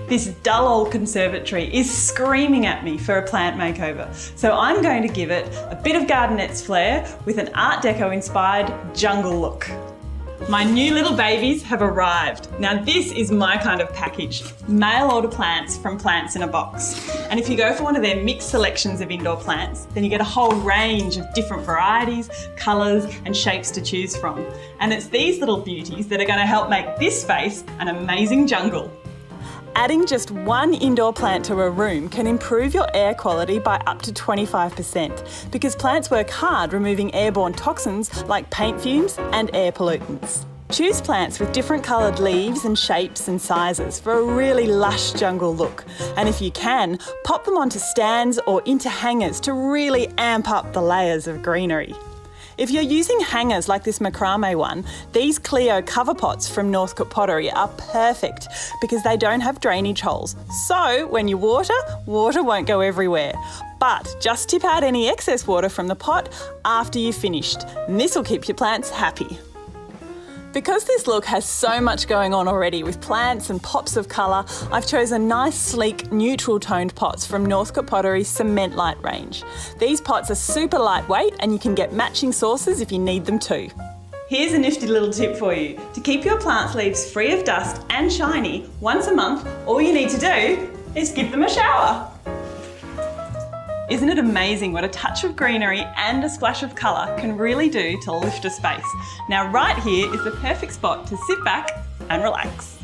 This dull old conservatory is screaming at me for a plant makeover. So I'm going to give it a bit of Gardenettes flair with an art deco inspired jungle look. My new little babies have arrived. Now this is my kind of package. Mail order plants from Plants in a Box. And if you go for one of their mixed selections of indoor plants, then you get a whole range of different varieties, colours and shapes to choose from. And it's these little beauties that are going to help make this space an amazing jungle. Adding just one indoor plant to a room can improve your air quality by up to 25% because plants work hard removing airborne toxins like paint fumes and air pollutants. Choose plants with different coloured leaves and shapes and sizes for a really lush jungle look. And if you can, pop them onto stands or into hangers to really amp up the layers of greenery. If you're using hangers like this macrame one, these Clio cover pots from Northcote Pottery are perfect because they don't have drainage holes. So when you water won't go everywhere. But just tip out any excess water from the pot after you've finished, and this will keep your plants happy. Because this look has so much going on already with plants and pops of colour, I've chosen nice, sleek, neutral toned pots from Northcote Pottery's Cement Lite range. These pots are super lightweight and you can get matching saucers if you need them too. Here's a nifty little tip for you. To keep your plants' leaves free of dust and shiny, once a month, all you need to do is give them a shower. Isn't it amazing what a touch of greenery and a splash of colour can really do to lift a space? Now right here is the perfect spot to sit back and relax.